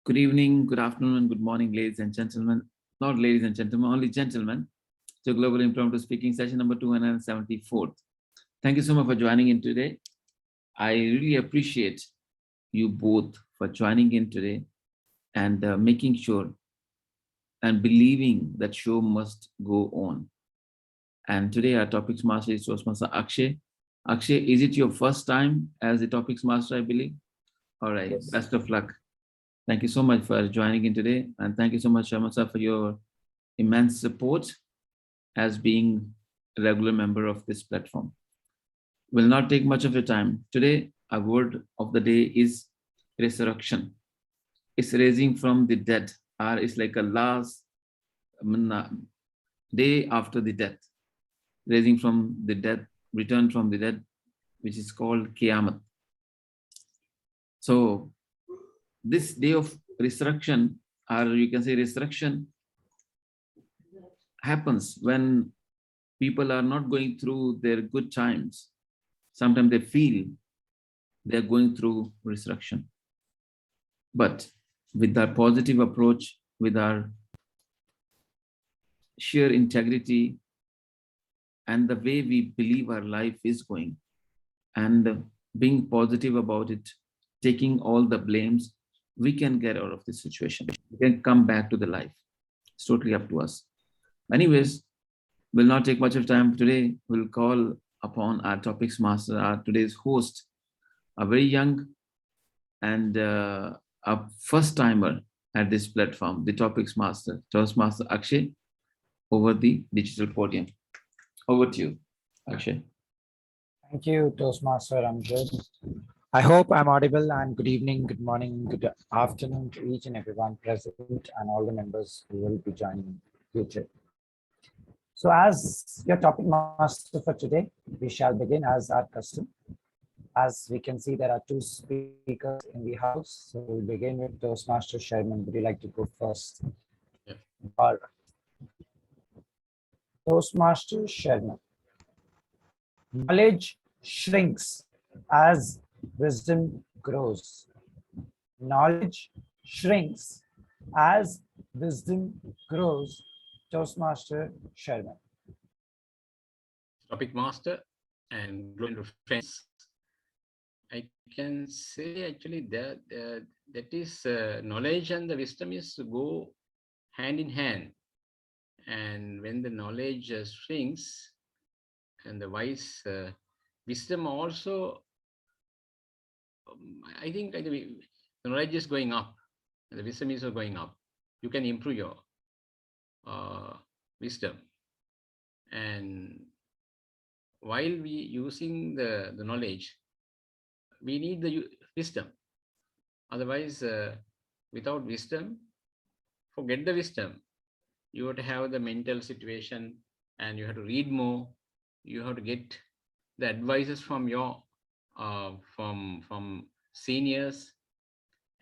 Good evening, good afternoon, and good morning, ladies and gentlemen. Not ladies and gentlemen, only gentlemen. So Global Impromptu Speaking session number 274. Thank you so much for joining in today. I really appreciate you both for joining in today and making sure and believing that show must go on. And today our topics master is Toastmaster Akshay. Akshay, is it your first time as the topics master, I believe? All right, yes. Best of luck. Thank you so much for joining in today. And thank you so much, Sharma sir, for your immense support as being a regular member of this platform. Will not take much of your time. Today, our word of the day is resurrection. It's raising from the dead, or it's like a last day after the death. Raising from the dead, return from the dead, which is called Qiyamah. So, this day of resurrection, or you can say resurrection, happens when people are not going through their good times. Sometimes they feel they're going through resurrection. But with our positive approach, with our sheer integrity, and the way we believe our life is going, and being positive about it, taking all the blames, we can get out of this situation. We can come back to the life. It's totally up to us. Anyways, we'll not take much of time today. We'll call upon our topics master, our today's host, a very young and a first timer at this platform, the topics master, Toastmaster Akshay, over the digital podium. Over to you, Akshay. Thank you, Toastmaster Amjad. I hope I'm audible, and good evening, good morning, good afternoon to each and everyone present and all the members who will be joining in future. So as your topic master for today, we shall begin as our custom. As we can see, there are two speakers in the house. So we'll begin with Toastmaster Sherman. Would you like to go first? Yeah. All right. Toastmaster Sherman. Knowledge shrinks as wisdom grows. Knowledge shrinks as wisdom grows. Toastmaster Sherman. Topic master and global friends. I can say actually that is knowledge and the wisdom is go hand in hand. And when the knowledge shrinks and the wise wisdom also, I think the knowledge is going up and the wisdom is going up. You can improve your wisdom. And while we using the knowledge, we need the wisdom. Otherwise, without wisdom, forget the wisdom. You have to have the mental situation and you have to read more. You have to get the advices from your from seniors,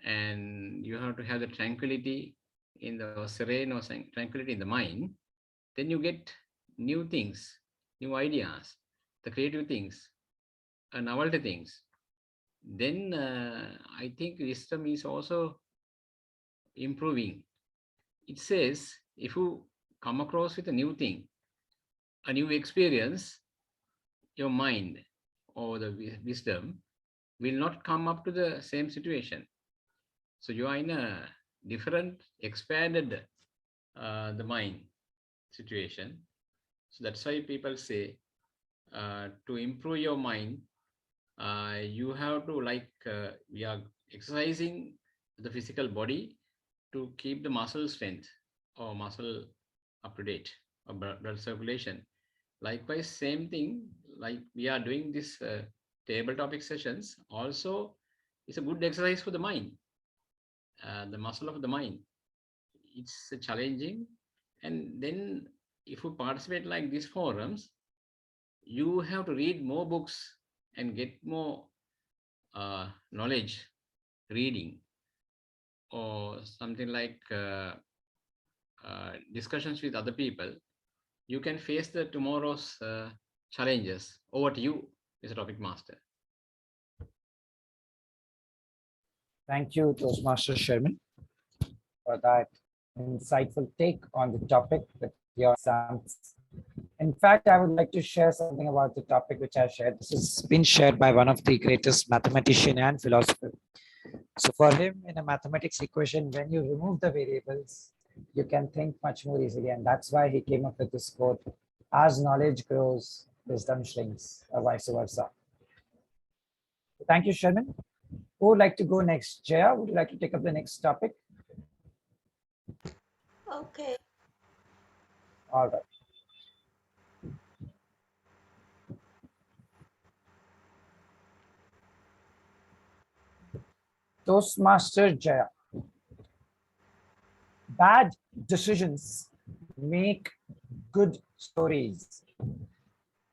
and you have to have the tranquility in the serene or tranquility in the mind. Then you get new things, new ideas, the creative things, novelty things. Then I think wisdom is also improving. It says if you come across with a new thing, a new experience, your mind or the wisdom will not come up to the same situation. So you are in a different, expanded the mind situation. So that's why people say to improve your mind, you have to we are exercising the physical body to keep the muscle strength or muscle up to date or blood circulation. Likewise, same thing, like we are doing this table topic sessions also is a good exercise for the mind, the muscle of the mind. It's challenging. And then if you participate like these forums, you have to read more books and get more knowledge reading or something like discussions with other people. You can face the tomorrow's challenges. Over to you, Mr. Topic Master. Thank you, Toastmaster Sherman. for that insightful take on the topic with your examples. In fact, I would like to share something about the topic which I shared. This has been shared by one of the greatest mathematician and philosopher. So for him, in a mathematics equation, when you remove the variables, you can think much more easily. And that's why he came up with this quote, as knowledge grows, wisdom shrinks, or vice versa. Thank you, Sherman. Who would like to go next? Jaya, would you like to take up the next topic? Okay. All right. Toastmaster Jaya. Bad decisions make good stories.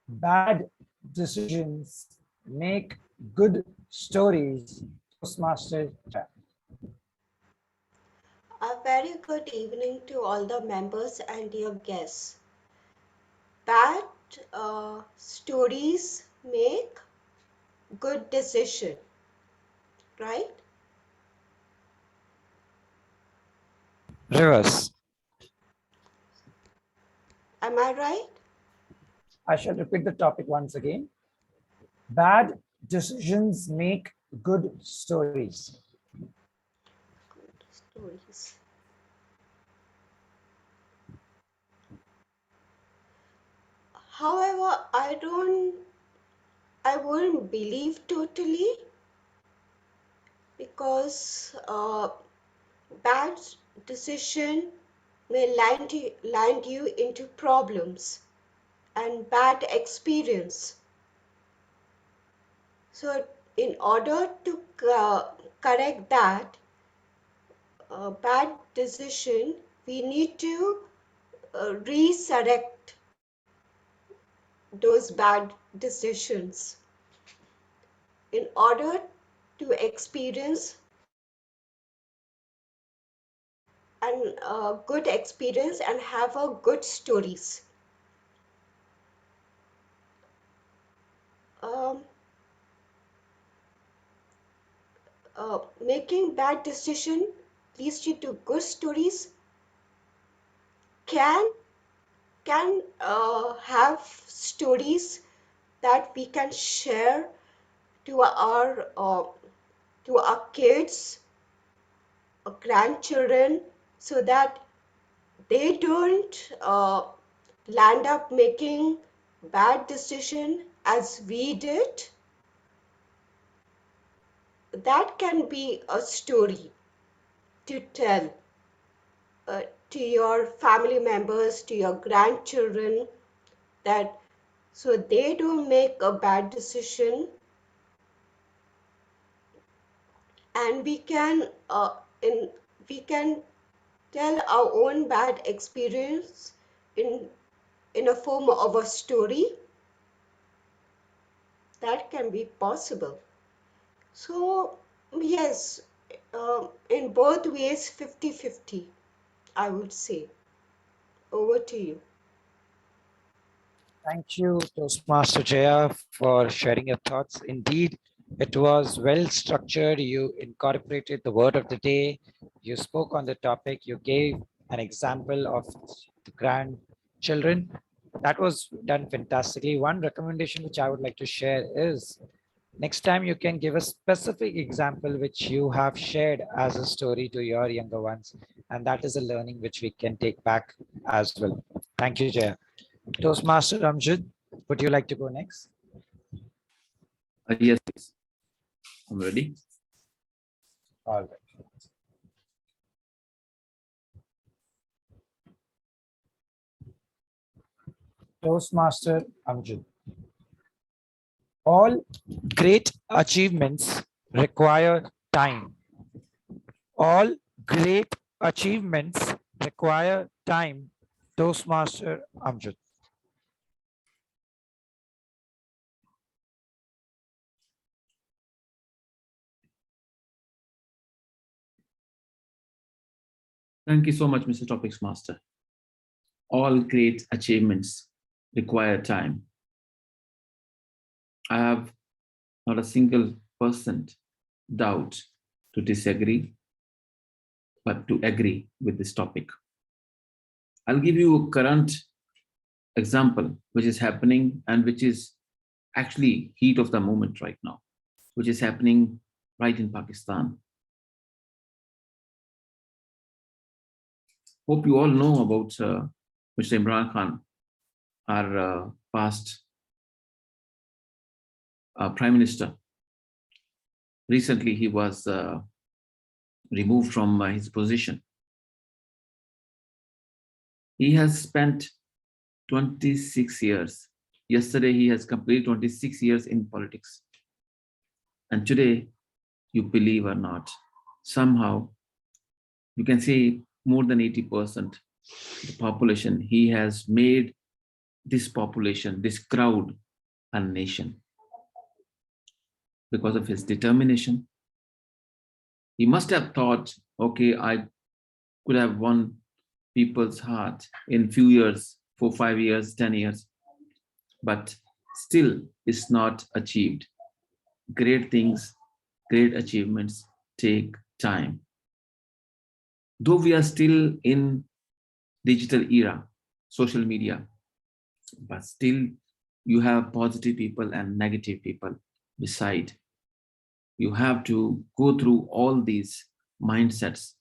Bad decisions make good stories. Toastmaster Jaya. A very good evening to all the members and your guests. Bad stories make good decision, right? Reverse. Am I right? I shall repeat the topic once again. Bad decisions make good stories. Good stories. However, I won't believe totally because bad decision may land you into problems and bad experience. So in order to correct that bad decision, we need to resurrect those bad decisions in order to experience and good experience and have a good stories. Um, Making bad decision leads you to good stories can have stories that we can share to our kids or grandchildren so that they don't land up making bad decision as we did. That can be a story to tell to your family members, to your grandchildren, that so they don't make a bad decision, and in we can tell our own bad experience in a form of a story. That can be possible. So yes, in both ways, 50-50, I would say. Over to you. Thank you, Toastmaster Jaya, for sharing your thoughts. Indeed, it was well structured. You incorporated the word of the day. You spoke on the topic. You gave an example of the grandchildren. That was done fantastically. One recommendation which I would like to share is next time you can give a specific example which you have shared as a story to your younger ones. And that is a learning which we can take back as well. Thank you, Jaya. Toastmaster Amjad, would you like to go next? Yes, please. I'm ready. All right. Toastmaster Amjad. All great achievements require time. All great achievements require time. Toastmaster Amjad. Thank you so much, Mr. Topics Master. All great achievements require time. I have not a single % doubt to disagree. but to agree with this topic. I'll give you a current example which is happening and which is actually heat of the moment right now, which is happening right in Pakistan. Hope you all know about Mr. Imran Khan, our past Prime Minister. Recently, he was removed from his position. He has spent 26 years. Yesterday, he has completed 26 years in politics. And today, you believe or not, somehow, you can say more than 80% the population, he has made this population, this crowd, a nation. Because of his determination, he must have thought, okay, I could have won people's heart in few years, 4, 5 years, 10 years, but still it's not achieved. Great things, great achievements take time. Though we are still in digital era, social media, but still you have positive people and negative people beside. You have to go through all these mindsets.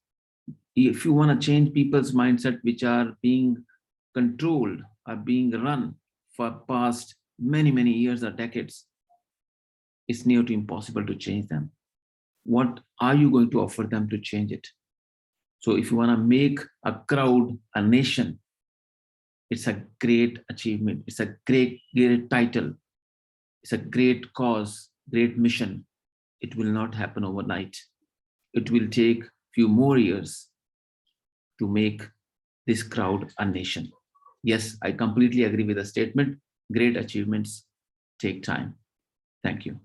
If you want to change people's mindset, which are being controlled, are being run for past many, many years or decades, it's near to impossible to change them. What are you going to offer them to change it? So if you want to make a crowd a nation, it's a great achievement. It's a great, great title. It's a great cause, great mission. It will not happen overnight. It will take few more years to make this crowd a nation. Yes, I completely agree with the statement. Great achievements take time. Thank you.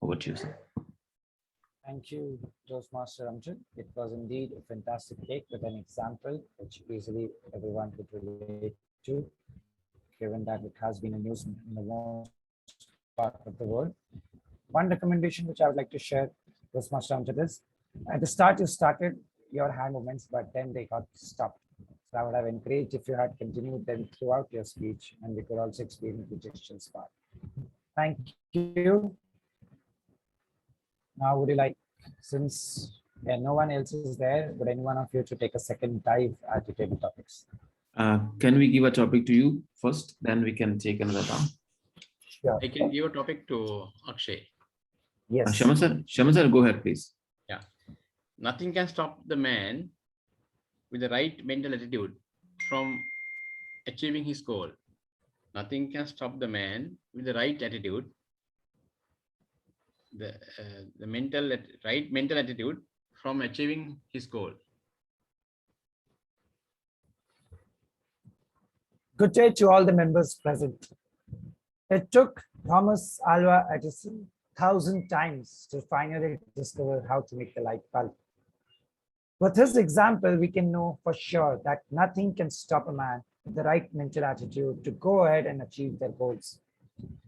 Over to you, sir. Thank you, Toastmaster Amjad. It was indeed a fantastic take with an example which easily everyone could relate to, given that it has been in use in the most part of the world. One recommendation which I would like to share, Toastmaster Amjad, is at the start you started your hand movements, but then they got stopped. So I would have encouraged if you had continued them throughout your speech, and we could also experience the gestures part. Thank you. Now, would you like, since no one else is there, would any one of you to take a second dive at the table topics? Can we give a topic to you first? Then we can take another round. Sure. I can give a topic to Akshay. Yes. Shaman sir, go ahead, please. Yeah. Nothing can stop the man with the right mental attitude from achieving his goal. Nothing can stop the man with the right attitude, the right mental attitude from achieving his goal. Good day to all the members present. It took Thomas Alva Edison 1,000 times to finally discover how to make the light bulb. With his example, we can know for sure that nothing can stop a man with the right mental attitude to go ahead and achieve their goals.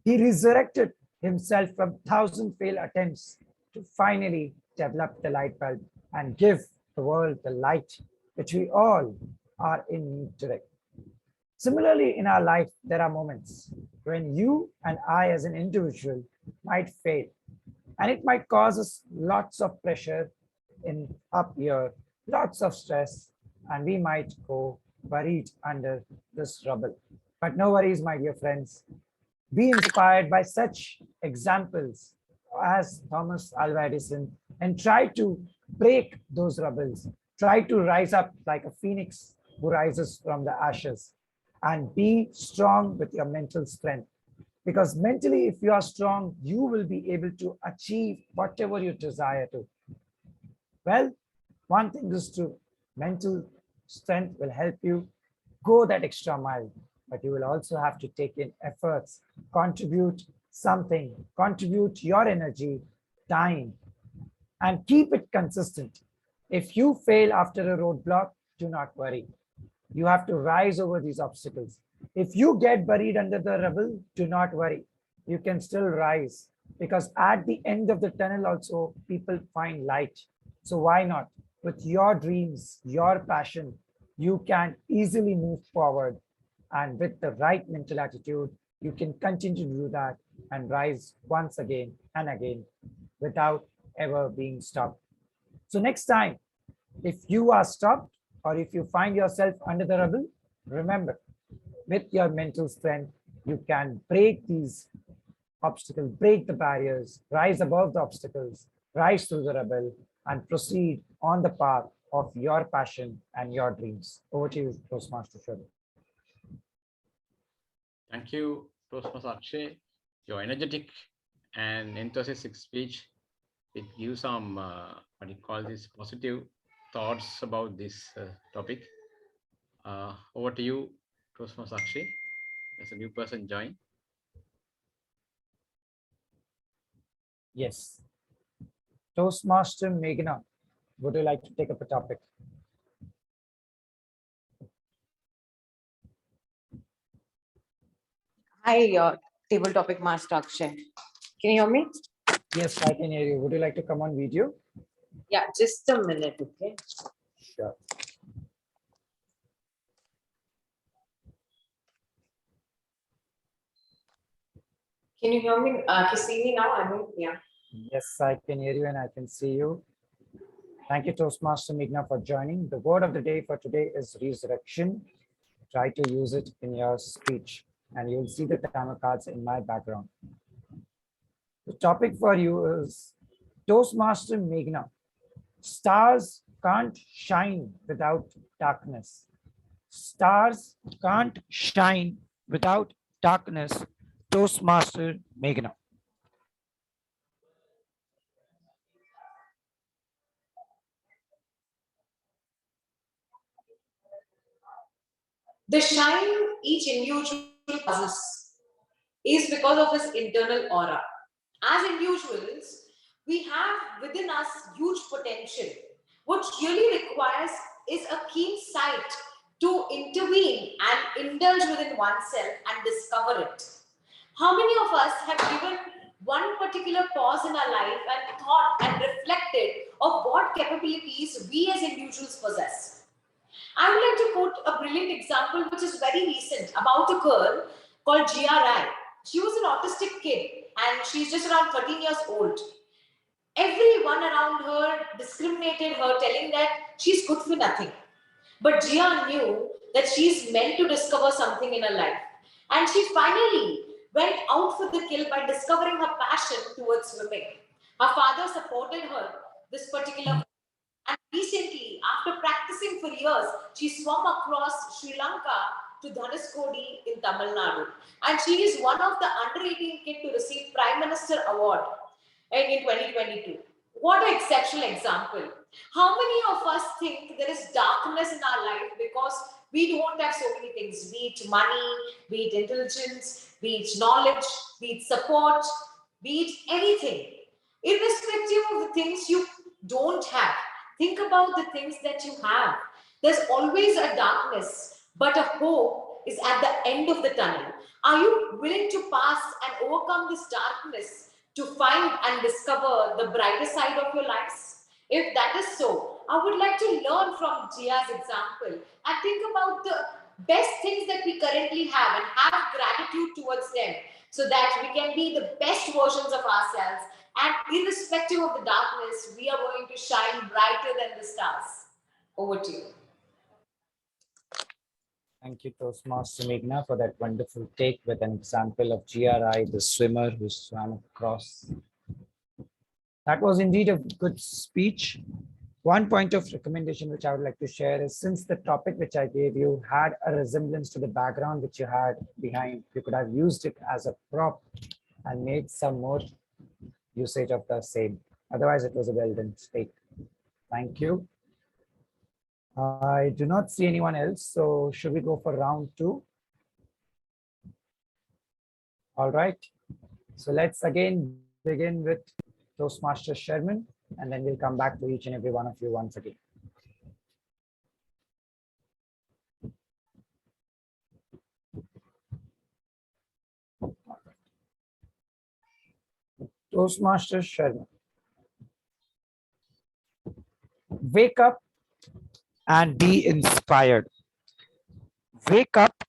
He resurrected himself from 1,000 failed attempts to finally develop the light bulb and give the world the light which we all are in need today. Similarly, in our life, there are moments when you and I as an individual might fail, and it might cause us lots of pressure in up here, lots of stress, and we might go buried under this rubble. But no worries, my dear friends. Be inspired by such examples as Thomas Alva Edison and try to break those rubbles. Try to rise up like a phoenix who rises from the ashes, and be strong with your mental strength. Because mentally, if you are strong, you will be able to achieve whatever you desire to. Well, one thing is true, mental strength will help you go that extra mile, but you will also have to take in efforts, contribute something, contribute your energy, time, and keep it consistent. If you fail after a roadblock, do not worry. You have to rise over these obstacles. If you get buried under the rubble, do not worry. You can still rise, because at the end of the tunnel also people find light. So why not? with your dreams, your passion, you can easily move forward. And with the right mental attitude, you can continue to do that and rise once again and again without ever being stopped. So next time, if you are stopped or if you find yourself under the rubble, remember, with your mental strength, you can break these obstacles, break the barriers, rise above the obstacles, rise through the rubble, and proceed on the path of your passion and your dreams. Over to you, Toastmaster Sharma. Thank you, Toastmaster Akshay. Your energetic and enthusiastic speech, it gives some, what do you call this, positive thoughts about this topic. Over to you, Toastmaster Akshay, as a new person join. Yes. Toastmaster Meghna, would you like to take up a topic? Hi, table topic master Akshay. Can you hear me? Yes, I can hear you. Would you like to come on video? Yeah, just a minute, okay? Sure. Can you hear me? Can you see me now? I mean, yeah. Yes, I can hear you and I can see you. Thank you, Toastmaster Meghna, for joining. The word of the day for today is resurrection. Try to use it in your speech, and you'll see the timer cards in my background. The topic for you is Toastmaster Meghna. Stars can't shine without darkness. Stars can't shine without darkness. Toastmaster Meghna. The shine each individual possesses is because of his internal aura. As individuals, we have within us huge potential. What really requires is a keen sight to intervene and indulge within oneself and discover it. How many of us have given one particular pause in our life and thought and reflected of what capabilities we as individuals possess? I would like to quote a brilliant example which is very recent about a girl called Gia Rai. She was an autistic kid and she's just around 13 years old. Everyone around her discriminated her, telling that she's good for nothing. But Gia knew that she's meant to discover something in her life. And she finally went out for the kill by discovering her passion towards swimming. Her father supported her this particular. And recently, after practicing for years, she swam across Sri Lanka to Dhanuskodi in Tamil Nadu. And she is one of the under 18 kids to receive Prime Minister Award in 2022. What an exceptional example. How many of us think there is darkness in our life because we don't have so many things, be it money, be it intelligence, be it knowledge, be it support, be it anything. Irrespective of the things you don't have, think about the things that you have. There's always a darkness, but a hope is at the end of the tunnel. Are you willing to pass and overcome this darkness to find and discover the brighter side of your lives? If that is so, I would like to learn from Jia's example and think about the best things that we currently have and have gratitude towards them so that we can be the best versions of ourselves. And irrespective of the darkness, we are going to shine brighter than the stars. Over to you. Thank you, Toastmaster Meghna, for that wonderful take with an example of GRI, the swimmer who swam across. That was indeed a good speech. One point of recommendation which I would like to share is, since the topic which I gave you had a resemblance to the background which you had behind, you could have used it as a prop and made some more usage of the same. Otherwise, it was a well done take. Thank you. I do not see anyone else, so should we go for round two? All right. So let's again begin with Toastmaster Sherman, and then we'll come back to each and every one of you once again. Toastmaster Sherman. Wake up and be inspired. Wake up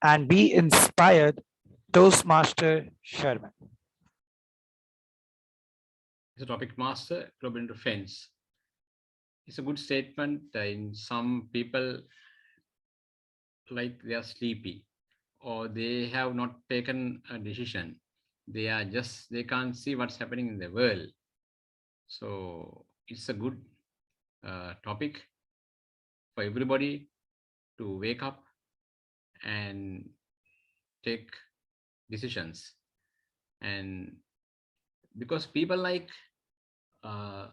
and be inspired, Toastmaster Sherman. The topic master, global interference. It's a good statement. In some people, like they are sleepy or they have not taken a decision. They can't see what's happening in the world. So it's a good topic for everybody to wake up and take decisions. And because people like uh,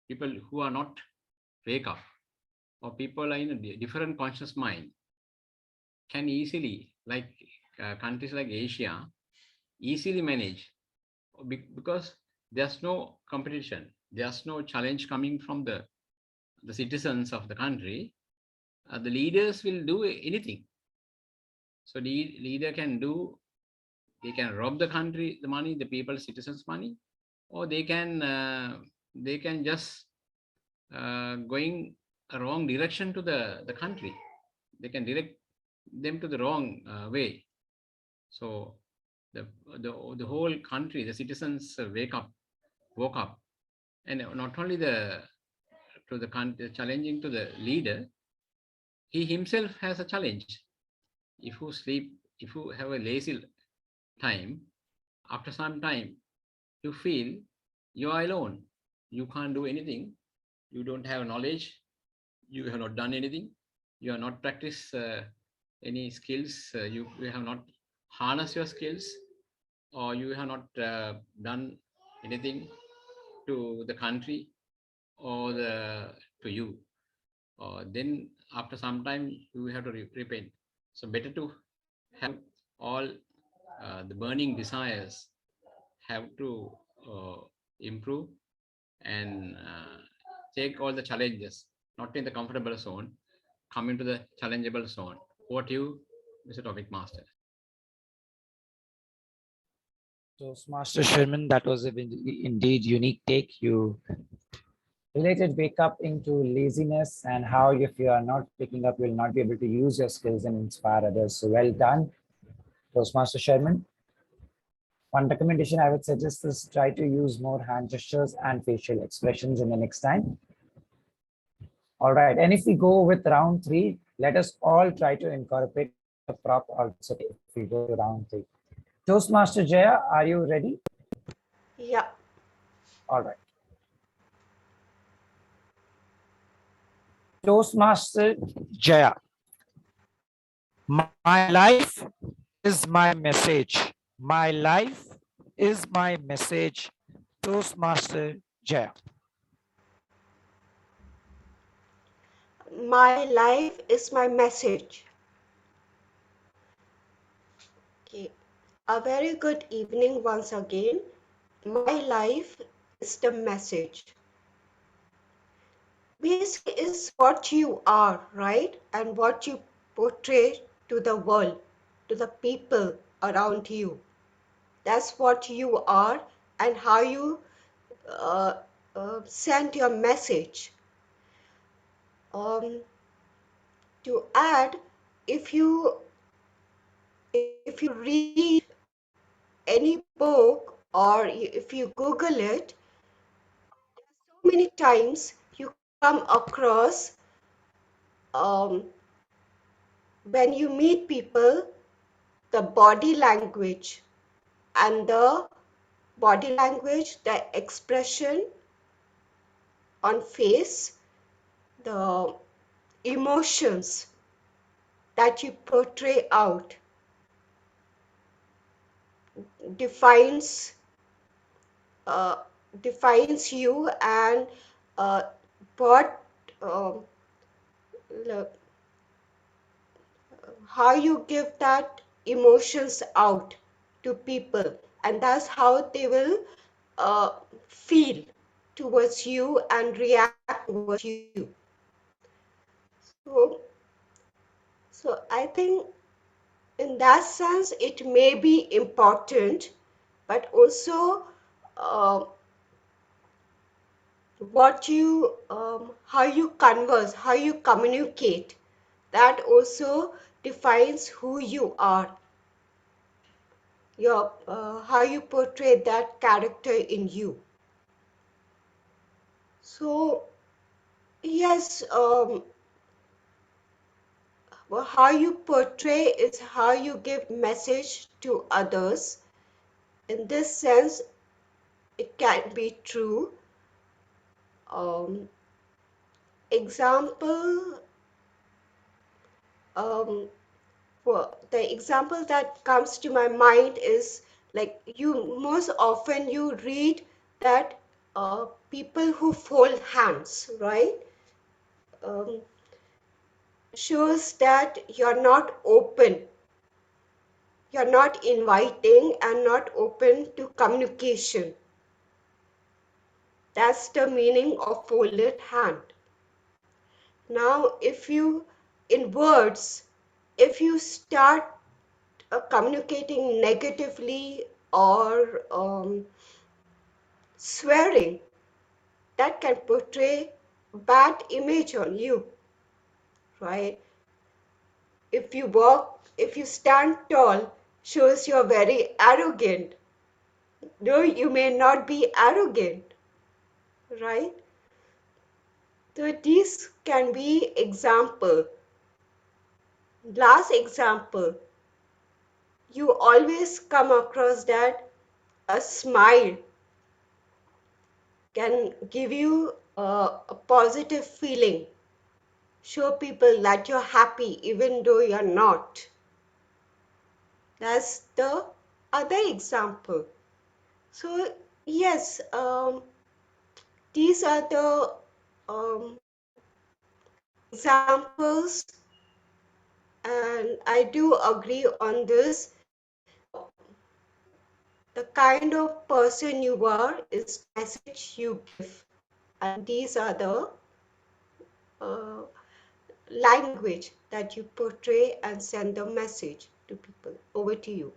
people who are not wake up, or people are in a different conscious mind, can easily, like countries like Asia, easily manage because there's no competition, there's no challenge coming from the citizens of the country. The leaders will do anything. So the leader can do, they can rob the country, the money, the people, citizens' money, or they can just going a wrong direction to the country. They can direct them to the wrong way. So the, the whole country, the citizens woke up, and not only the country challenging to the leader, he himself has a challenge. If you sleep, if you have a lazy time, after some time, you feel you are alone. You can't do anything. You don't have knowledge. You have not done anything. You have not practiced any skills. You have not harnessed your skills, or you have not done anything to the country or to you. Then after some time, you have to repent. So better to have all the burning desires have to improve and take all the challenges, not in the comfortable zone, come into the challengeable zone. What you, Mr. Topic Master? Toastmaster Sherman, that was indeed unique take. You related wake up into laziness and how if you are not picking up, you will not be able to use your skills and inspire others. So well done, Toastmaster Sherman. One recommendation I would suggest is try to use more hand gestures and facial expressions in the next time. All right, and if we go with round three, let us all try to incorporate a prop also if we go to round three. Toastmaster Jaya, are you ready? Yeah. All right. Toastmaster Jaya, my life is my message. My life is my message. Toastmaster Jaya. My life is my message. Okay. A very good evening once again. My life is the message. Basically, is what you are, right? And what you portray to the world, to the people around you. That's what you are, and how you uh, send your message. Um, to add, if you if you read any book or if you Google it, so many times you come across when you meet people, the body language and the body language, the expression on face, the emotions that you portray out defines uh, defines you and uh, what um, how you give that emotions out to people, and that's how they will uh, feel towards you and react towards you. So, so I think in that sense it may be important, but also uh, how you converse, how you communicate, that also defines who you are. How you portray that character in you. So yes, how you portray is how you give message to others. In this sense, it can be true. Um, example, um, for the example that comes to my mind is like most often you read that people who fold hands, right? Um, shows that you're not open, you're not inviting and not open to communication. That's the meaning of folded hand. Now, in words, if you start communicating negatively or swearing, that can portray bad image on you, right? If you stand tall, shows you're very arrogant. No, you may not be arrogant, right? So these can be example. Last example, you always come across that a smile can give you a positive feeling. Show people that you're happy even though you're not. That's the other example. So yes, these are the examples, and I do agree on this. The kind of person you are is the message you give, and these are the uh, language that you portray and send the message to people. Over to you.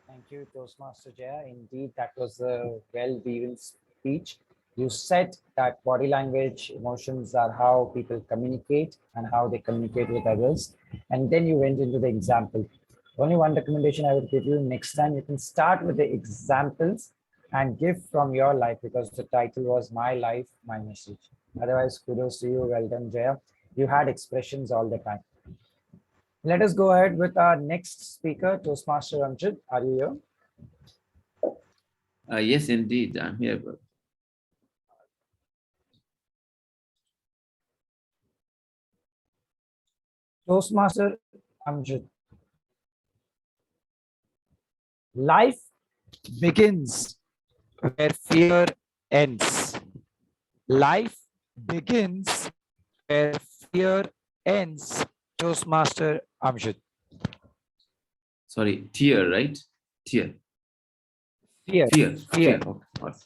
Thank you, Toastmaster Jaya. Indeed, that was a well-weaved speech. You said that body language, emotions are how people communicate and how they communicate with others. And then you went into the example. Only one recommendation I would give you: next time you can start with the examples and give from your life, because the title was My Life, My Message. Otherwise, kudos to you. Well done, Jaya. You had expressions all the time. Let us go ahead with our next speaker, Toastmaster Amjad. Are you here? Yes, indeed, I'm here. Toastmaster Amjad. Life begins where fear ends. Life begins where fear ends. Toastmaster Amjad. Sorry, tear, right? Tear. Fear. Fear. Fear. Okay.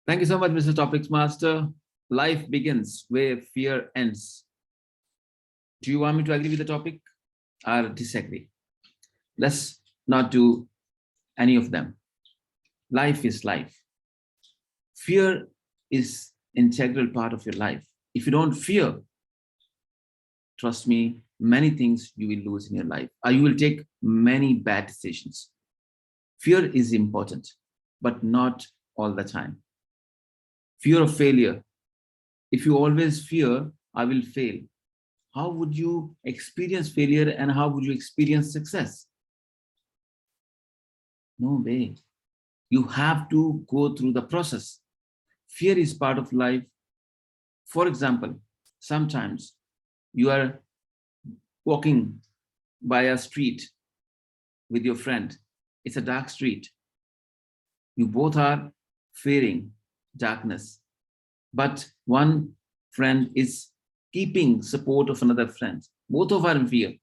Thank you so much, Mr. Topics Master. Life begins where fear ends. Do you want me to agree with the topic or disagree? Let's not do any of them. Life is life. Fear is an integral part of your life. If you don't fear, trust me, many things you will lose in your life, or you will take many bad decisions. Fear is important, but not all the time. Fear of failure. If you always fear, I will fail, how would you experience failure and how would you experience success? No way. You have to go through the process. Fear is part of life. For example, sometimes you are walking by a street with your friend. It's a dark street. You both are fearing darkness, but one friend is keeping support of another friend. Both of are in fear,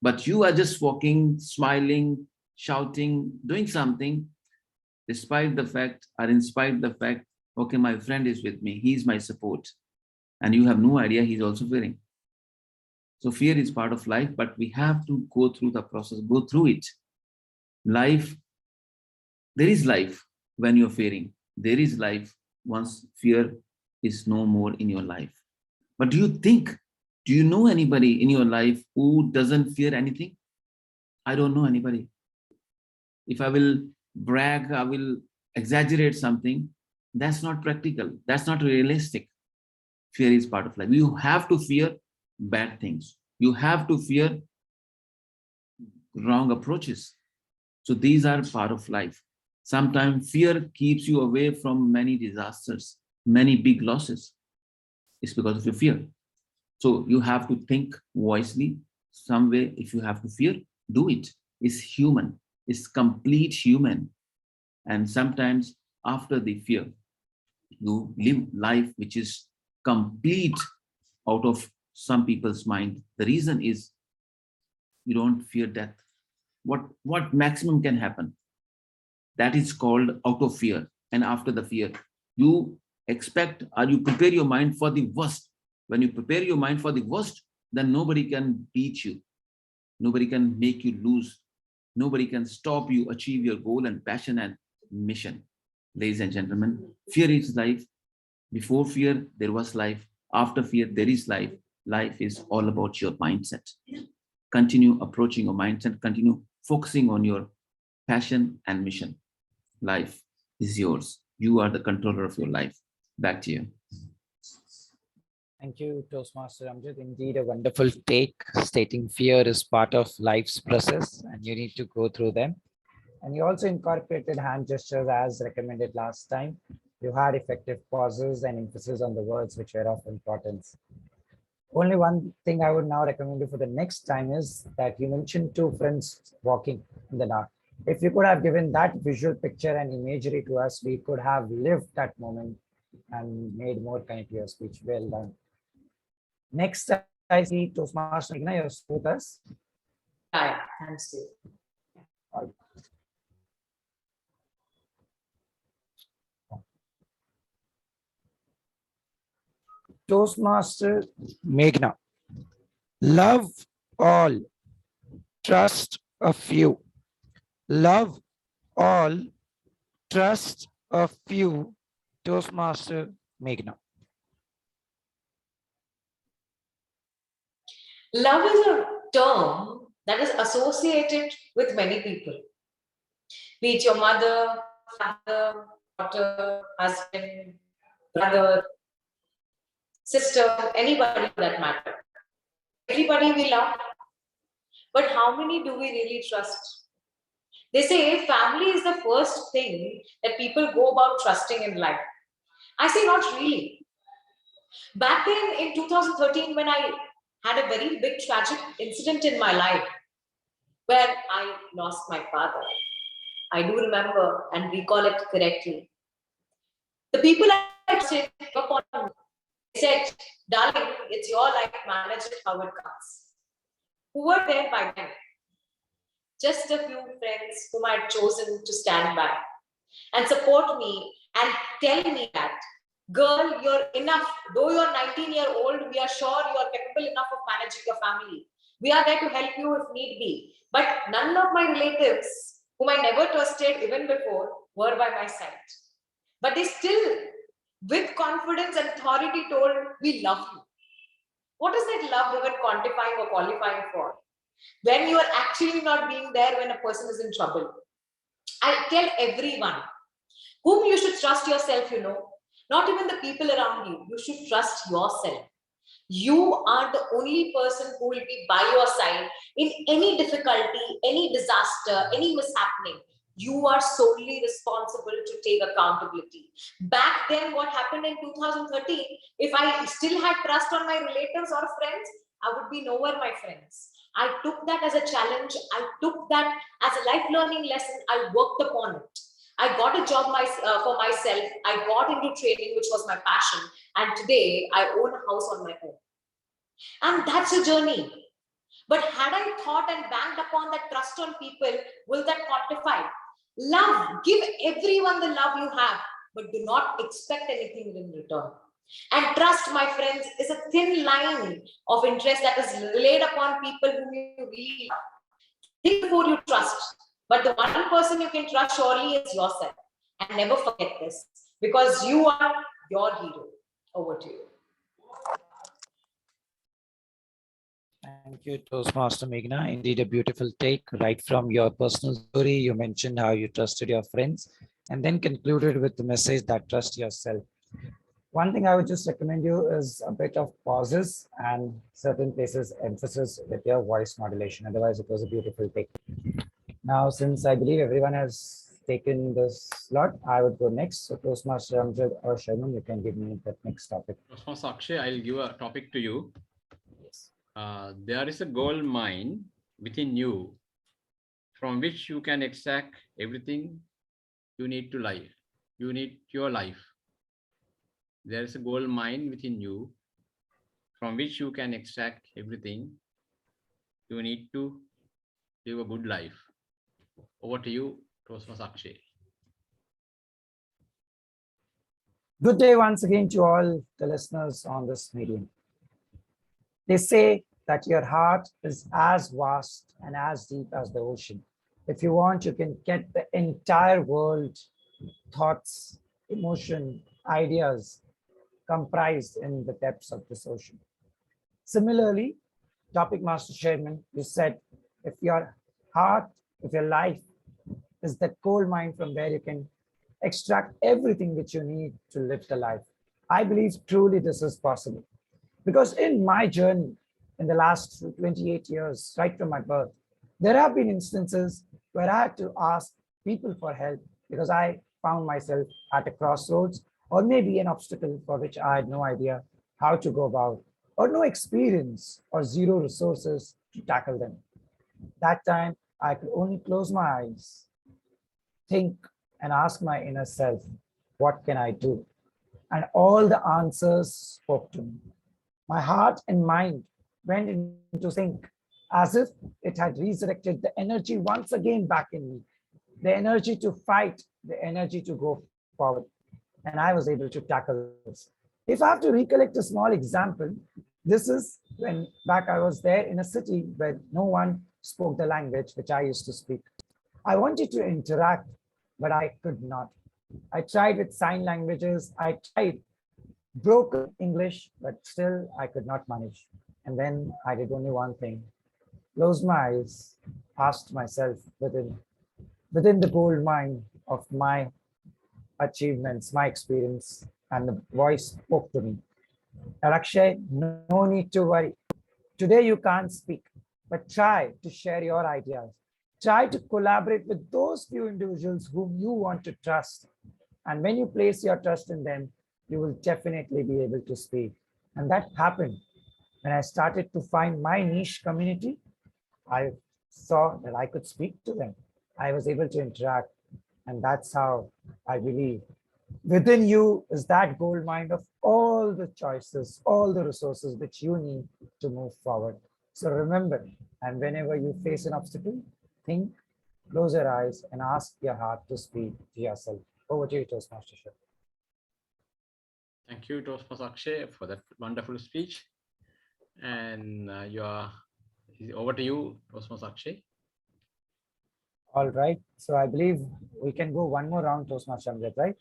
but you are just walking, smiling, shouting, doing something, despite the fact or in spite of the fact, okay, my friend is with me, he's my support, and you have no idea he's also fearing. So fear is part of life, but we have to go through the process, go through it. Life There is life when you're fearing. There is life once fear is no more in your life. But do you know anybody in your life who doesn't fear anything? I don't know anybody. If I will brag, I will exaggerate something. That's not practical. That's not realistic. Fear is part of life. You have to fear bad things. You have to fear wrong approaches. So these are part of life. Sometimes fear keeps you away from many disasters, many big losses. It's because of your fear. So you have to think wisely. Some way, if you have to fear, do it. It's human. It's complete human. And sometimes after the fear, you live life which is complete out of some people's mind. The reason is you don't fear death. What maximum can happen? That is called out of fear. And after the fear, you expect or you prepare your mind for the worst. When you prepare your mind for the worst, then nobody can beat you. Nobody can make you lose. Nobody can stop you achieve your goal and passion and mission. Ladies and gentlemen, fear is life. Before fear, there was life. After fear, there is life. Life is all about your mindset. Continue approaching your mindset, continue focusing on your passion and mission. Life is yours. You are the controller of your life. Back to you. Thank you, Toastmaster Amjad. Indeed, a wonderful take stating fear is part of life's process and you need to go through them. And you also incorporated hand gestures as recommended last time. You had effective pauses and emphasis on the words which were of importance. Only one thing I would now recommend you for the next time is that you mentioned two friends walking in the dark. If you could have given that visual picture and imagery to us, we could have lived that moment and made more kind to your speech. Well done. Next, I see Toastmaster Meghna, you're with us. Yeah, thanks you. Toastmaster Meghna. Love all, trust a few. Love all, trust a few. Toastmaster Meghna. Love is a term that is associated with many people, be it your mother, father, daughter, husband, brother, sister, anybody for that matter. Everybody we love. But how many do we really trust? They say family is the first thing that people go about trusting in life. I say not really. Back then in 2013, when I had a very big tragic incident in my life where I lost my father, I do remember and recall it correctly. The people I trusted gave up on me. They said, darling, it's your life, manage it how it comes. Who were there by then? Just a few friends whom I had chosen to stand by and support me and tell me that, girl, you're enough. Though you're 19-year-old, we are sure you're capable enough of managing your family. We are there to help you if need be. But none of my relatives, whom I never trusted even before, were by my side. But they still, with confidence and authority, told, we love you. What is that love even quantifying or qualifying for? When you are actually not being there when a person is in trouble. I tell everyone, whom you should trust yourself, not even the people around you. You should trust yourself. You are the only person who will be by your side in any difficulty, any disaster, any mishappening. You are solely responsible to take accountability. Back then, what happened in 2013, if I still had trust on my relatives or friends, I would be nowhere, my friends. I took that as a challenge. I took that as a life learning lesson. I worked upon it. I got a job for myself. I got into training, which was my passion. And today I own a house on my own. And that's a journey. But had I thought and banked upon that trust on people, will that quantify? Love, give everyone the love you have, but do not expect anything in return. And trust, my friends, is a thin line of interest that is laid upon people whom you really love. Think before you trust. But the one person you can trust surely is yourself. And never forget this, because you are your hero. Over to you. Thank you, Toastmaster Meghna. Indeed, a beautiful take right from your personal story. You mentioned how you trusted your friends and then concluded with the message that trust yourself. One thing I would just recommend you is a bit of pauses and certain places emphasis with your voice modulation. Otherwise, it was a beautiful take. Now, since I believe everyone has taken this slot, I would go next. So, Toastmaster Amjad or Sharman, you can give me that next topic. Toastmaster Akshay, I'll give a topic to you. Yes. There is a gold mine within you from which you can extract everything you need to life. You need your life. There is a gold mine within you from which you can extract everything you need to live a good life. Over to you, Toastmaster Akshay. Good day once again to all the listeners on this medium. They say that your heart is as vast and as deep as the ocean. If you want, you can get the entire world, thoughts, emotion, ideas comprised in the depths of this ocean. Similarly, Topic Master Chairman, you said if your heart, if your life is that gold mine from where you can extract everything which you need to live the life. I believe truly this is possible. Because in my journey, in the last 28 years, right from my birth, there have been instances where I had to ask people for help because I found myself at a crossroads or maybe an obstacle for which I had no idea how to go about, or no experience or zero resources to tackle them. That time, I could only close my eyes, think, and ask my inner self, what can I do? And all the answers spoke to me. My heart and mind went into sync as if it had resurrected the energy once again back in me, the energy to fight, the energy to go forward. And I was able to tackle this. If I have to recollect a small example, this is when back I was there in a city where no one spoke the language which I used to speak. I wanted to interact, but I could not. I tried with sign languages, I tried broken English, but still I could not manage. And then I did only one thing, closed my eyes, asked myself within the gold mine of my achievements, my experience, and the voice spoke to me. Akshay, no need to worry. Today you can't speak, but try to share your ideas. Try to collaborate with those few individuals whom you want to trust. And when you place your trust in them, you will definitely be able to speak. And that happened when I started to find my niche community. I saw that I could speak to them. I was able to interact. And that's how I believe within you is that gold mine of all the choices, all the resources which you need to move forward. So remember, and whenever you face an obstacle, think, close your eyes, and ask your heart to speak to yourself. Over to you, Toastmaster. Thank you, Toastmaster Akshay, for that wonderful speech. And over to you, Toastmaster Akshay. All right. So I believe we can go one more round, Toastmaster Amjad, right?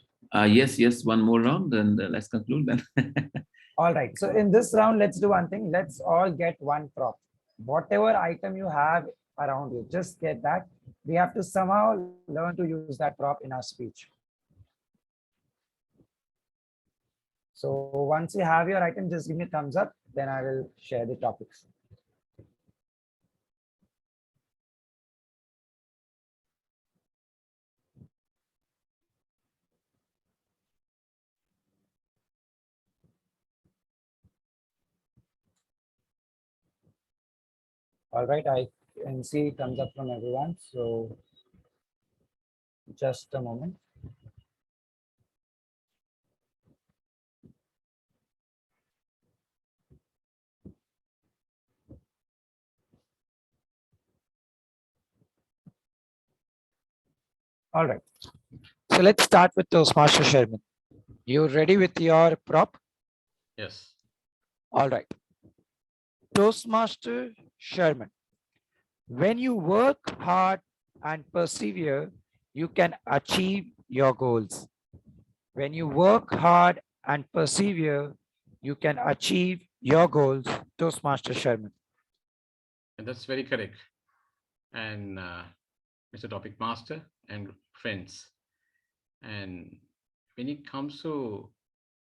Yes, one more round, and let's conclude then. All right. So in this round, let's do one thing. Let's all get one prop. Whatever item you have around you, just get that. We have to somehow learn to use that prop in our speech. So once you have your item, just give me a thumbs up, then I will share the topics. All right, I can see thumbs up from everyone. So just a moment. All right. So let's start with Toastmaster Sherman. You ready with your prop? Yes. All right. Toastmaster Sherman. When you work hard and persevere, you can achieve your goals. When you work hard and persevere, you can achieve your goals. Toastmaster Sherman. And that's very correct. And Mr. Topic Master and friends. And when it comes to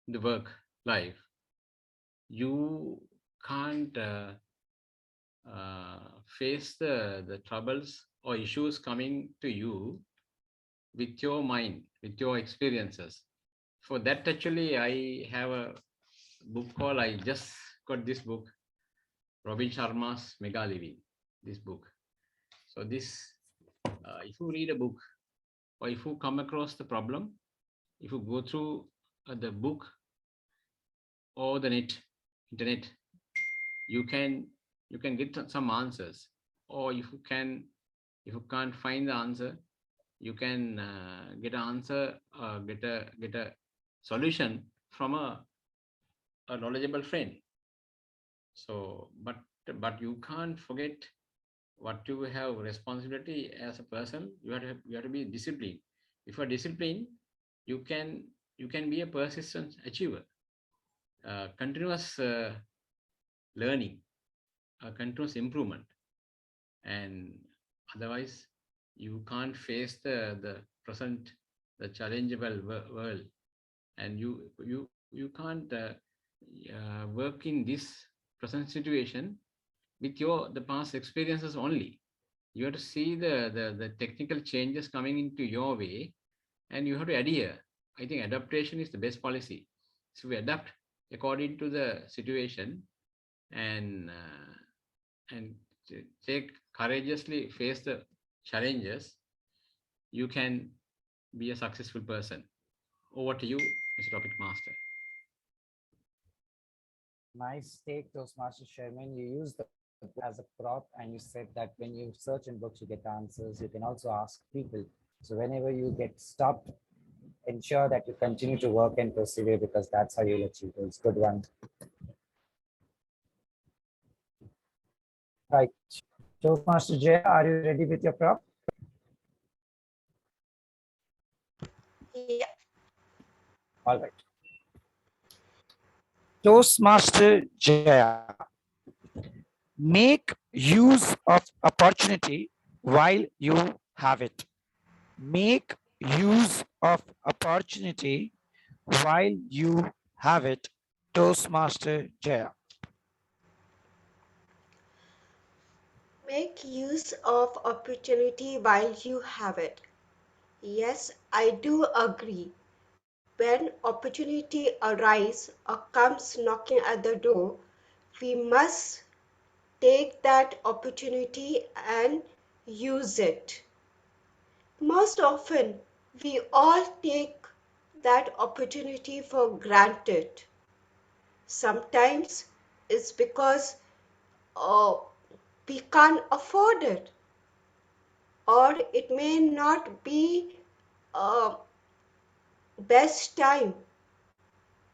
the work life, you can't face the troubles or issues coming to you with your mind, with your experiences. For that, actually, I have a book called, I just got this book, Robin Sharma's Mega Living, this book. So this, if you read a book or if you come across the problem, if you go through the book or the internet, you can get some answers. Or if you can't find the answer, you can get an answer, get a solution from a knowledgeable friend. So, but you can't forget what you have responsibility as a person. You have to be disciplined. If you are disciplined, you can be a persistent achiever, continuous learning, continuous improvement. And otherwise you can't face the present, the challengeable world. And you can't work in this present situation with your the past experiences only. You have to see the technical changes coming into your way, and you have to adhere. I think adaptation is the best policy. So we adapt according to the situation, and take courageously face the challenges. You can be a successful person. Over to you, Mr. Topic Master. Nice take, Toastmaster Sherman. You use the book as a prop, and you said that when you search in books, you get answers. You can also ask people. So whenever you get stopped, ensure that you continue to work and persevere, because that's how you'll achieve goals. Good one. Right. Toastmaster Jaya, are you ready with your prop? Yeah. All right. Toastmaster Jaya, make use of opportunity while you have it. Make use of opportunity while you have it. Toastmaster Jaya. Make use of opportunity while you have it. Yes, I do agree. When opportunity arises or comes knocking at the door, we must take that opportunity and use it. Most often, we all take that opportunity for granted. Sometimes it's because uh, we can't afford it, or it may not be a best time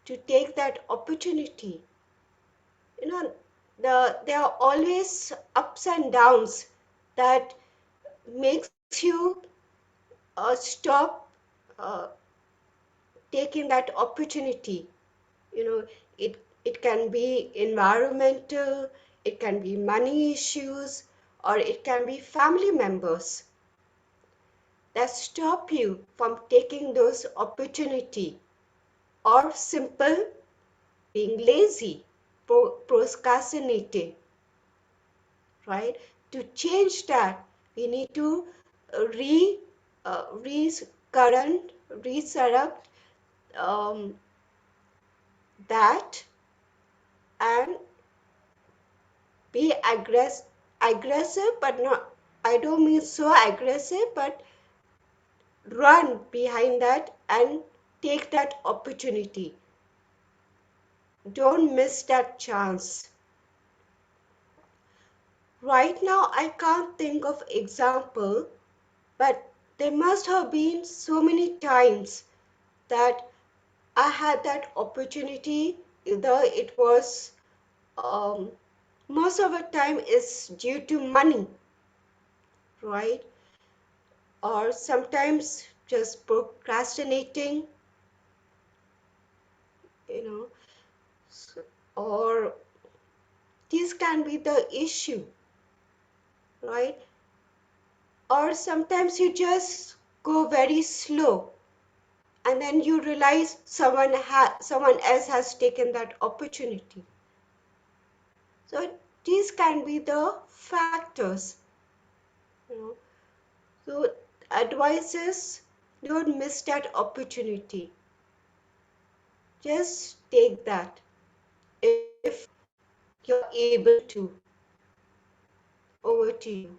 to take that opportunity. You know, there are always ups and downs that makes you stop uh, taking that opportunity. You know, it can be environmental, it can be money issues, or it can be family members that stop you from taking those opportunity, or simple being lazy, procrastinating, right? To change that, we need to re current reset up um, that, and be aggressive, but not, I don't mean so aggressive, but run behind that and take that opportunity. Don't miss that chance. Right now, I can't think of example, but there must have been so many times that I had that opportunity. Either it was um, most of the time is due to money, right? or sometimes just procrastinating, you know, or this can be the issue, right? Or sometimes you just go very slow and then you realize someone else has taken that opportunity. So these can be the factors, you know. So advice is don't miss that opportunity. Just take that if you're able to. Over to you.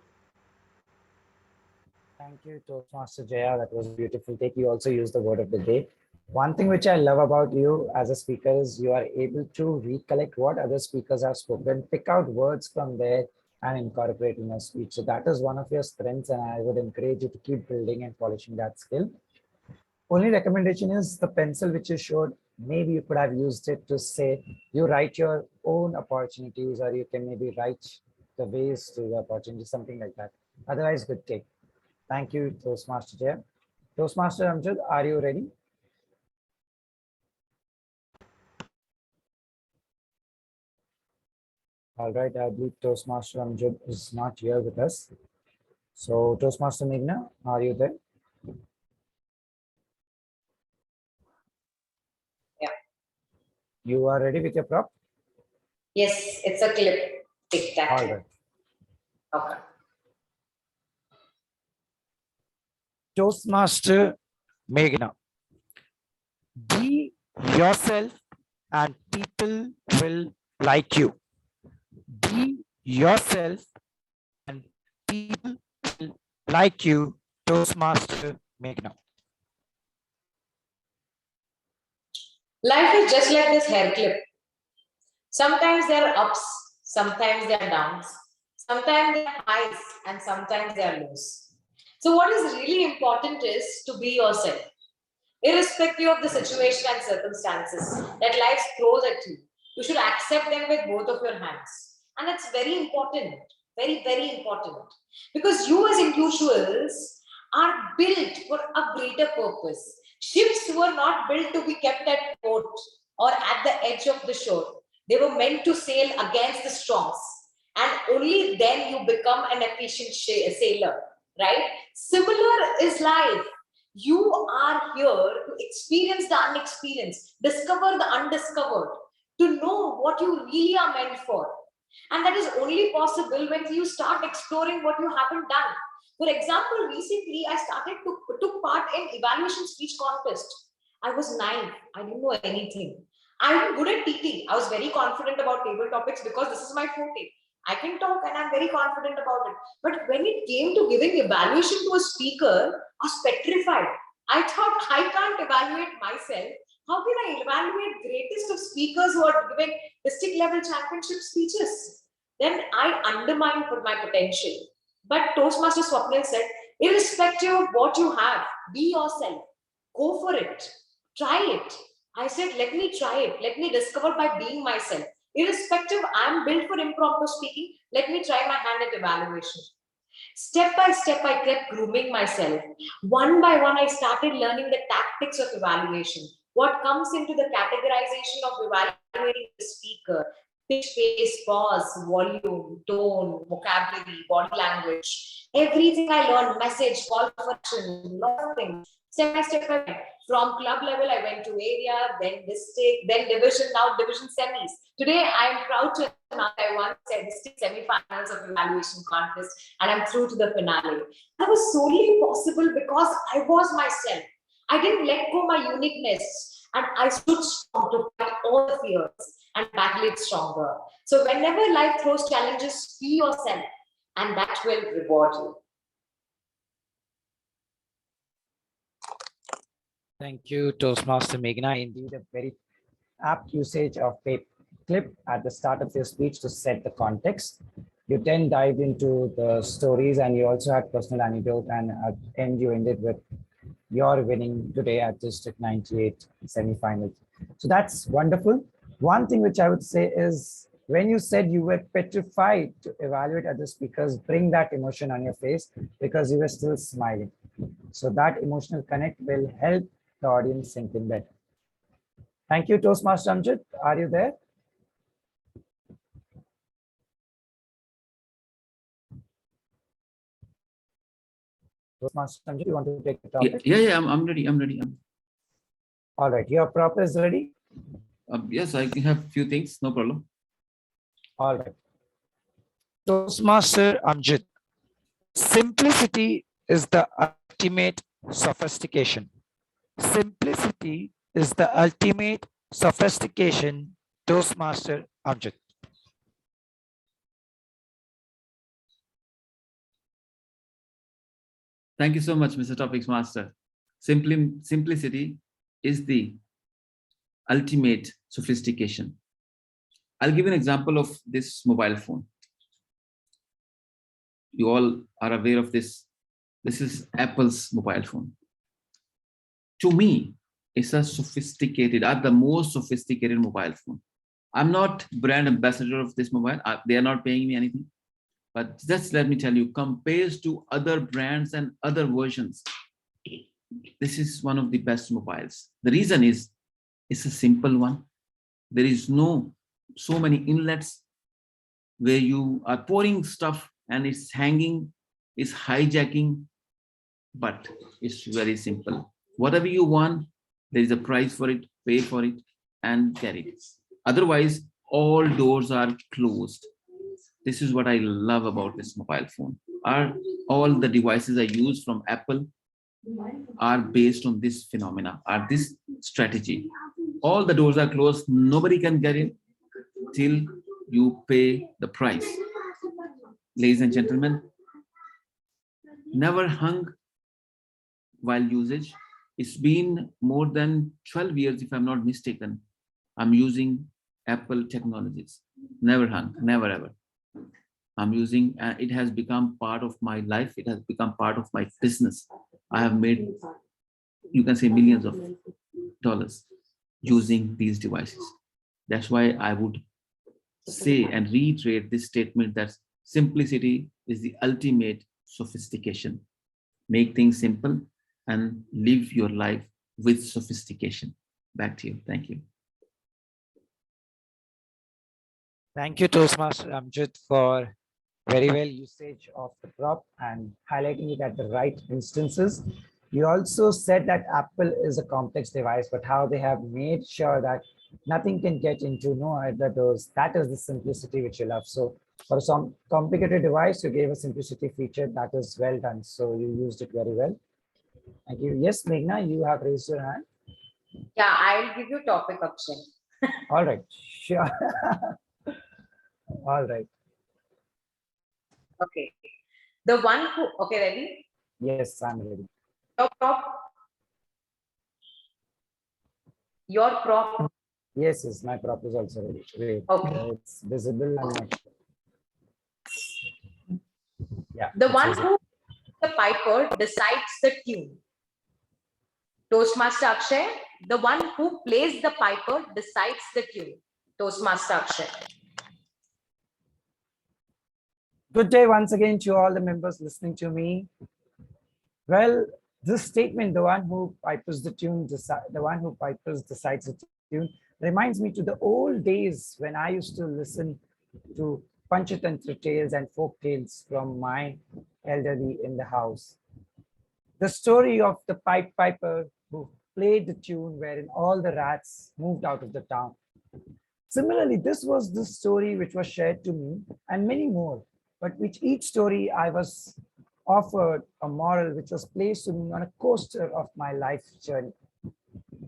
Thank you, Toastmaster Jaya. That was a beautiful take. You also used the word of the day. One thing which I love about you as a speaker is you are able to recollect what other speakers have spoken, pick out words from there and incorporate in your speech. So that is one of your strengths, and I would encourage you to keep building and polishing that skill. Only recommendation is the pencil which you showed. Maybe you could have used it to say you write your own opportunities, or you can maybe write the ways to the opportunity, something like that. Otherwise, good take. Thank you, Toastmaster Jay. Toastmaster Amjad, are you ready? All right, I believe Toastmaster Amjad is not here with us. So, Toastmaster Meghna, are you there? Yeah. You are ready with your prop? Yes, it's a clip. Tic tac. All right. Okay. Toastmaster Meghna, be yourself and people will like you. Be yourself and people will like you, Toastmaster Meghna. Life is just like this hair clip. Sometimes there are ups, sometimes there are downs, sometimes there are highs, and sometimes there are lows. So, what is really important is to be yourself, irrespective of the situation and circumstances that life throws at you. You should accept them with both of your hands. And it's very important, very, very important. Because you as individuals are built for a greater purpose. Ships were not built to be kept at port or at the edge of the shore. They were meant to sail against the storms. And only then you become an efficient sailor, right? Similar is life. You are here to experience the unexperienced, discover the undiscovered, to know what you really are meant for. And that is only possible when you start exploring what you haven't done. For example, recently I started to took part in evaluation speech contest. I was 9. I didn't know anything. I'm good at TT. I was very confident about table topics because this is my forte. I can talk and I'm very confident about it. But when it came to giving evaluation to a speaker, I was petrified. I thought I can't evaluate myself. How can I evaluate greatest of speakers who are giving district level championship speeches? Then I undermined for my potential. But Toastmaster Swapnil said, irrespective of what you have, be yourself. Go for it. Try it. I said, let me try it. Let me discover by being myself. Irrespective, I'm built for impromptu speaking. Let me try my hand at evaluation. Step by step, I kept grooming myself. One by one, I started learning the tactics of evaluation. What comes into the categorization of evaluating the speaker, pitch, pace, pause, volume, tone, vocabulary, body language. Everything I learned, message, call for action, lot of things. Step by step, I went. From club level, I went to area, then district, then division, now division semis. Today, I am proud to announce I won district semi-finals of evaluation contest, and I'm through to the finale. That was solely possible because I was myself. I didn't let go my uniqueness, and I stood strong to fight all the fears and battle it stronger. So whenever life throws challenges, be yourself, and that will reward you. Thank you, Toastmaster Meghna. Indeed, a very apt usage of a clip at the start of your speech to set the context. You then dived into the stories, and you also had personal anecdote, and at the end you ended with your winning today at District 98 semifinals. So that's wonderful. One thing which I would say is when you said you were petrified to evaluate other speakers, bring that emotion on your face because you were still smiling. So that emotional connect will help the audience sink in better. Thank you, Toastmaster Amjad. Are you there? Toastmaster Amjad, you want to take the topic? Yeah, I'm ready. All right, your prop is ready? Yes, I can have few things, no problem. All right. Toastmaster Amjad, simplicity is the ultimate sophistication. Simplicity is the ultimate sophistication, Toastmaster Amjad. Thank you so much, Mr. Topics Master. Simplicity is the ultimate sophistication. I'll give an example of this mobile phone. You all are aware of this. This is Apple's mobile phone. To me, it's a sophisticated, or the most sophisticated mobile phone. I'm not brand ambassador of this mobile. They are not paying me anything. But just let me tell you, compared to other brands and other versions, this is one of the best mobiles. The reason is, it's a simple one. There is no so many inlets where you are pouring stuff and it's hanging, it's hijacking, but it's very simple. Whatever you want, there is a price for it, pay for it, and get it. Otherwise, all doors are closed. This is what I love about this mobile phone. All the devices I use from Apple are based on this phenomena, are this strategy. All the doors are closed, nobody can get in till you pay the price. Ladies and gentlemen, never hung while usage. It's been more than 12 years, if I'm not mistaken. I'm using Apple technologies. Never hung, never ever. I'm using, it has become part of my life. It has become part of my business. I have made, you can say, millions of dollars using these devices. That's why I would say and reiterate this statement that simplicity is the ultimate sophistication. Make things simple and live your life with sophistication. Back to you. Thank you. Thank you, Toastmaster Amjad, for very well usage of the prop and highlighting it at the right instances. You also said that Apple is a complex device, but how they have made sure that nothing can get into no other doors. That is the simplicity which you love. So for some complicated device, you gave a simplicity feature that is well done. So you used it very well. Thank you. Yes, Meghna, you have raised your hand. Yeah, I'll give you topic option. All right, sure. All right. Okay. The one who, okay, ready? Yes, I'm ready. Your prop. Your prop. Yes, yes, my prop is also ready. Wait, Okay. it's visible. I'm not sure. Yeah. The it's one visible. who the piper decides the tune. Toastmaster Akshay, the one who plays the piper decides the tune. Toastmaster Akshay. Good day once again to all the members listening to me. Well, this statement, the one who pipers the tune, the one who pipers decides the tune, reminds me to the old days when I used to listen to Panchatantra tales and folk tales from my elderly in the house. The story of the pied piper who played the tune wherein all the rats moved out of the town. Similarly, this was the story which was shared to me and many more, but which each story I was offered a moral which was placed to me on a coaster of my life journey.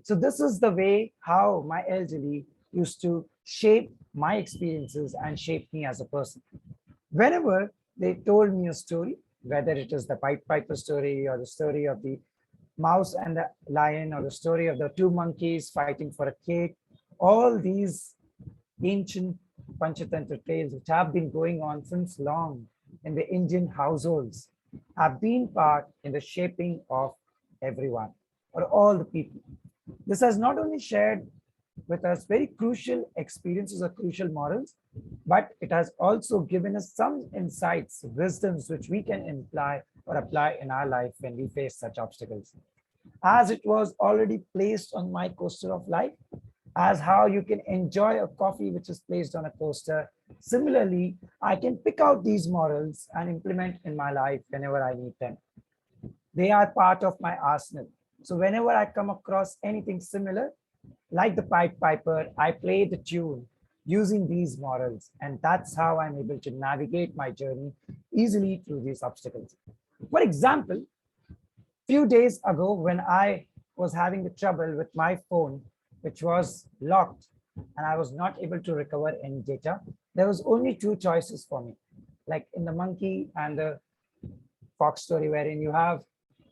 So this is the way how my elderly used to shape my experiences and shape me as a person. Whenever they told me a story, whether it is the Pied Piper story or the story of the mouse and the lion or the story of the two monkeys fighting for a cake, all these ancient Panchatantra tales which have been going on since long in the Indian households have been part in the shaping of everyone or all the people. This has not only shared with us very crucial experiences or crucial morals, but it has also given us some insights, wisdoms which we can imply or apply in our life when we face such obstacles. As it was already placed on my coaster of life, as how you can enjoy a coffee which is placed on a coaster. Similarly, I can pick out these morals and implement in my life whenever I need them. They are part of my arsenal. So whenever I come across anything similar, like the Pied Piper, I play the tune using these morals. And that's how I'm able to navigate my journey easily through these obstacles. For example, few days ago when I was having the trouble with my phone, which was locked and I was not able to recover any data, there was only two choices for me, like in the monkey and the fox story, wherein you have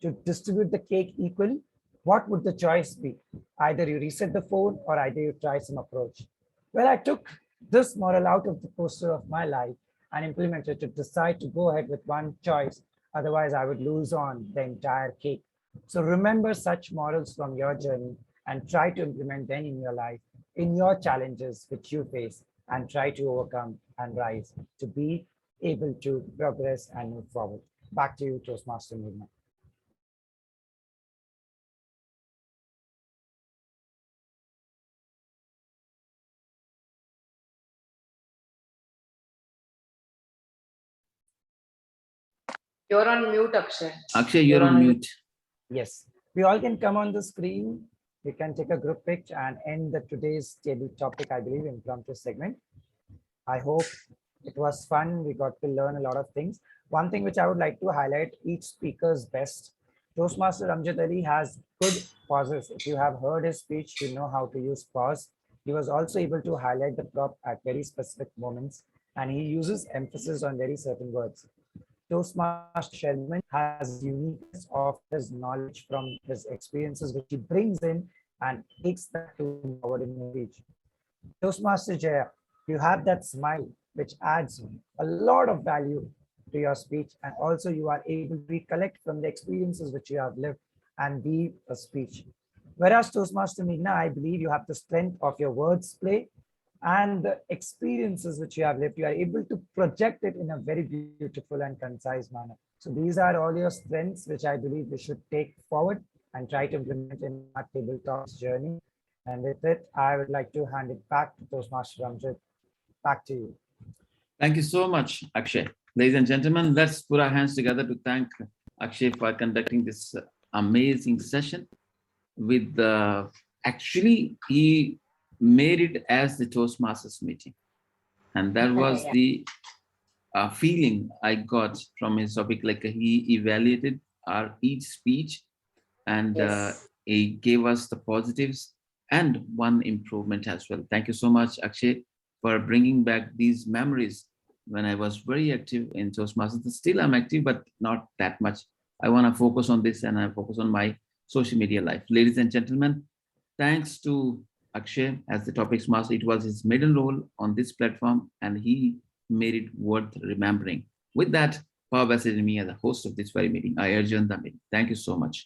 to distribute the cake equally. What would the choice be? Either you reset the phone or either you try some approach. Well, I took this moral out of the poster of my life and implemented to decide to go ahead with one choice. Otherwise, I would lose on the entire cake. So remember such morals from your journey and try to implement them in your life, in your challenges which you face, and try to overcome and rise to be able to progress and move forward. Back to you, Toastmaster Meghna. You're on mute, Akshay. Akshay, you're on mute. Yes, we all can come on the screen. We can take a group picture and end the today's table topic, I believe, impromptu segment. I hope it was fun. We got to learn a lot of things. One thing which I would like to highlight, each speaker's best. Toastmaster Amjad Ali has good pauses. If you have heard his speech, you know how to use pause. He was also able to highlight the prop at very specific moments, and he uses emphasis on very certain words. Toastmaster Sherman has his uniqueness of his knowledge from his experiences, which he brings in and takes that to forward in his speech. Toastmaster Jaya, you have that smile which adds a lot of value to your speech, and also you are able to recollect from the experiences which you have lived and be a speech. Whereas Toastmaster Meghna, I believe you have the strength of your words play and the experiences which you have lived, you are able to project it in a very beautiful and concise manner. So these are all your strengths, which I believe we should take forward and try to implement in our tabletop journey. And with it, I would like to hand it back to Toastmaster Amjad. Back to you. Thank you so much, Akshay. Ladies and gentlemen, let's put our hands together to thank Akshay for conducting this amazing session. With actually, he made it as the Toastmasters meeting, and that was the feeling I got from his topic. Like he evaluated our each speech, and he gave us the positives and one improvement as well. Thank you so much, Akshay, for bringing back these memories when I was very active in Toastmasters. Still, I'm active, but not that much. I want to focus on this and I focus on my social media life. Ladies and gentlemen, thanks to Akshay as the topics master. It was his maiden role on this platform and he made it worth remembering. With that, power vested in me as the host of this very meeting. I adjourn the meeting. Thank you so much.